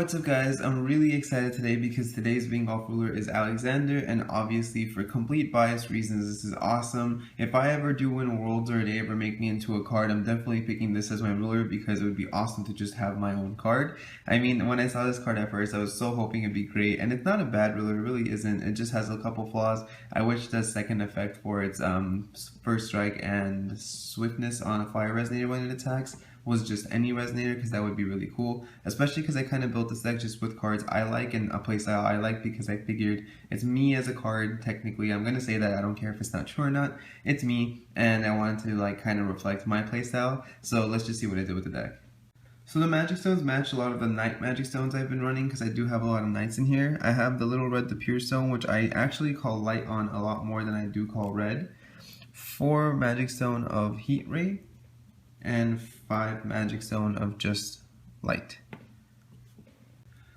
What's up guys, I'm really excited today because today's Being Golf ruler is Alexander, and obviously for complete bias reasons this is awesome. If I ever do win Worlds or they ever make me into a card, I'm definitely picking this as my ruler because it would be awesome to just have my own card. I mean, when I saw this card at first I was so hoping it'd be great, and it's not a bad ruler, it really isn't. It just has a couple flaws. I wish the second effect for its first strike and swiftness on a fire resonator when it attacks was just any resonator, because that would be really cool, especially because I kind of built this deck just with cards I like and a playstyle I like, because I figured it's me as a card. Technically, I'm gonna say that, I don't care if it's not true or not, it's me, and I wanted to like kind of reflect my playstyle. So let's just see what I did with the deck. So the magic stones match a lot of the night magic stones I've been running, because I do have a lot of knights in here. I have the little red, the pure stone, which I actually call light on a lot more than I do call red. 4 magic stone of heat ray, and 5 magic stone of just light.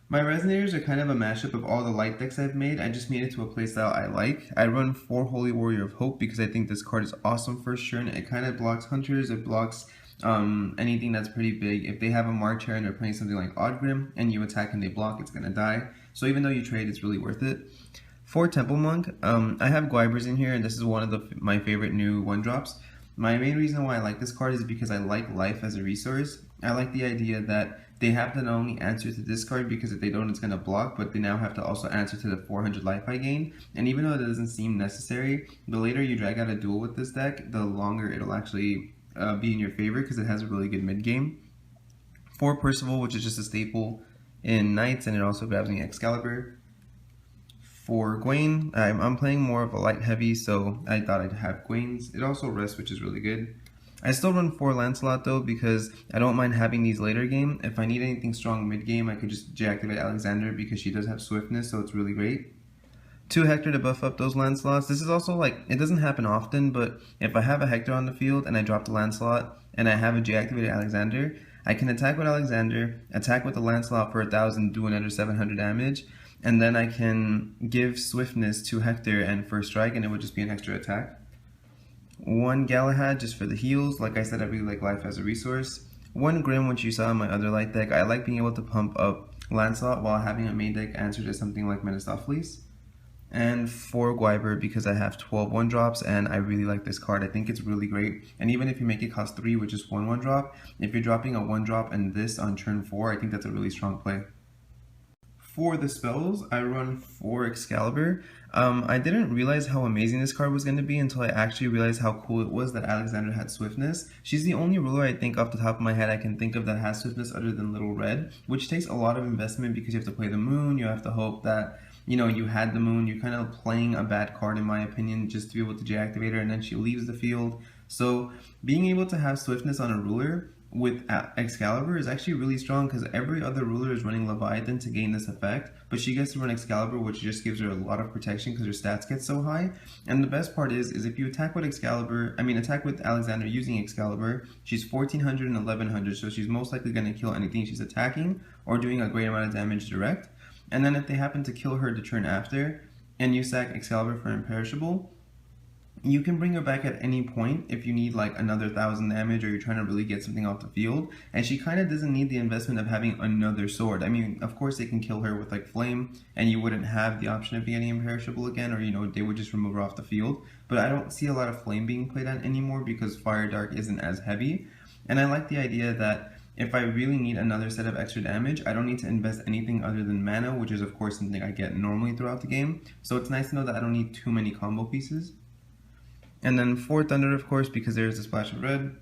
My resonators are kind of a mashup of all the light decks I've made. I just made it to a playstyle I like. I run 4 Holy Warrior of Hope because I think this card is awesome first turn. It kind of blocks hunters, it blocks anything that's pretty big. If they have a March Hare and they're playing something like Oddgrim and you attack and they block, it's gonna die. So even though you trade, it's really worth it. 4 Temple Monk. I have Guibers in here, and this is one of my favorite new 1-drops. My main reason why I like this card is because I like life as a resource. I like the idea that they have to not only answer to this card, because if they don't it's going to block, but they now have to also answer to the 400 life I gain. And even though it doesn't seem necessary, the later you drag out a duel with this deck, the longer it'll actually be in your favor, because it has a really good mid game. 4 Percival, which is just a staple in Knights, and it also grabs me Excalibur. For Gwaine, I'm playing more of a light heavy, so I thought I'd have Gwaines. It also rests, which is really good. I still run 4 Lancelot though, because I don't mind having these later game. If I need anything strong mid game, I could just deactivate Alexander because she does have swiftness, so it's really great. 2 Hector to buff up those Lancelots. This is also like, it doesn't happen often, but if I have a Hector on the field and I drop the Lancelot and I have a deactivated Alexander, I can attack with Alexander, attack with the Lancelot for 1000, do another 700 damage, and then I can give swiftness to Hector and first strike, and it would just be an extra attack. 1 Galahad just for the heals. Like I said, I really like life as a resource. 1 Grim, which you saw in my other light deck. I like being able to pump up Lancelot while having a main deck answer to something like Mephistopheles. And 4 Guiber because I have 12 1-drops and I really like this card. I think it's really great. And even if you make it cost 3 with just 1 1-drop, if you're dropping a 1-drop and this on turn 4, I think that's a really strong play. For the spells, I run 4 Excalibur. I didn't realize how amazing this card was going to be until I actually realized how cool it was that Alexander had swiftness. She's the only ruler I think off the top of my head I can think of that has swiftness other than Little Red, which takes a lot of investment because you have to play the moon, you have to hope that, you know, you had the moon. You're kind of playing a bad card in my opinion just to be able to deactivate her, and then she leaves the field. So being able to have swiftness on a ruler with Excalibur is actually really strong, because every other ruler is running Leviathan to gain this effect, but she gets to run Excalibur, which just gives her a lot of protection because her stats get so high. And the best part is if you attack with attack with Alexander using Excalibur, she's 1400 and 1100, so she's most likely going to kill anything she's attacking or doing a great amount of damage direct. And then if they happen to kill her the turn after and you sack Excalibur for imperishable, you can bring her back at any point if you need like another 1000 damage or you're trying to really get something off the field. And she kind of doesn't need the investment of having another sword. I mean, of course they can kill her with like flame and you wouldn't have the option of getting imperishable again, or you know, they would just remove her off the field. But I don't see a lot of flame being played on anymore because Fire Dark isn't as heavy. And I like the idea that if I really need another set of extra damage, I don't need to invest anything other than mana, which is of course something I get normally throughout the game. So it's nice to know that I don't need too many combo pieces. And then 4 Thunder, of course, because there's a splash of red.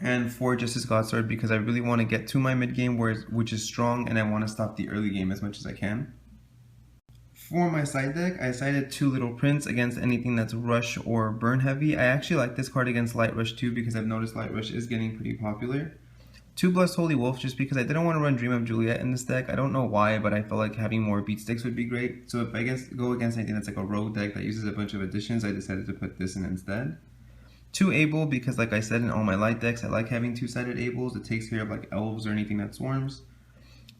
And 4 Justice Godsword because I really want to get to my mid game, which is strong, and I want to stop the early game as much as I can. For my side deck, I sided 2 Little Prince against anything that's rush or burn heavy. I actually like this card against Light Rush too, because I've noticed Light Rush is getting pretty popular. 2 Blessed Holy Wolf just because I didn't want to run Dream of Juliet in this deck. I don't know why, but I felt like having more beat sticks would be great. So if I go against anything that's like a rogue deck that uses a bunch of additions, I decided to put this in instead. 2 Able because, like I said, in all my light decks, I like having 2-sided Ables. It takes care of like elves or anything that swarms.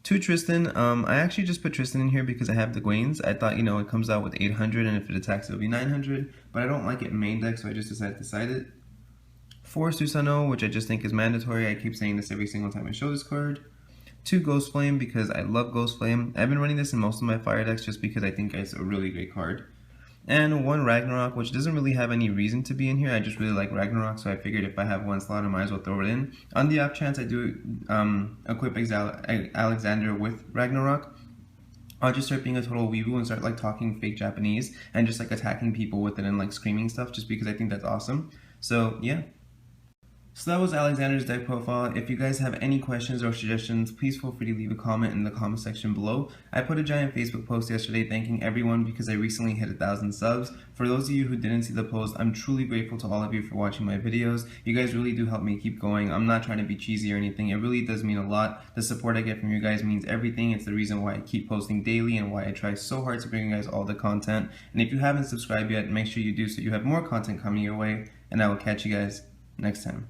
2 Tristan. I actually just put Tristan in here because I have the Gwaines. I thought, you know, it comes out with 800 and if it attacks it'll be 900, but I don't like it in main deck, so I just decided to side it. 4 Susanoo, which I just think is mandatory. I keep saying this every single time I show this card. 2 Ghost Flame because I love Ghost Flame. I've been running this in most of my fire decks just because I think it's a really great card. And 1 Ragnarok, which doesn't really have any reason to be in here. I just really like Ragnarok, so I figured if I have 1 slot, I might as well throw it in. On the off chance I do equip Alexander with Ragnarok, I'll just start being a total weeboo and start like talking fake Japanese and just like attacking people with it and like screaming stuff just because I think that's awesome. So yeah. So that was Alexander's deck profile. If you guys have any questions or suggestions, please feel free to leave a comment in the comment section below. I put a giant Facebook post yesterday thanking everyone because I recently hit 1,000 subs. For those of you who didn't see the post, I'm truly grateful to all of you for watching my videos. You guys really do help me keep going. I'm not trying to be cheesy or anything. It really does mean a lot. The support I get from you guys means everything. It's the reason why I keep posting daily and why I try so hard to bring you guys all the content. And if you haven't subscribed yet, make sure you do so you have more content coming your way. And I will catch you guys next time.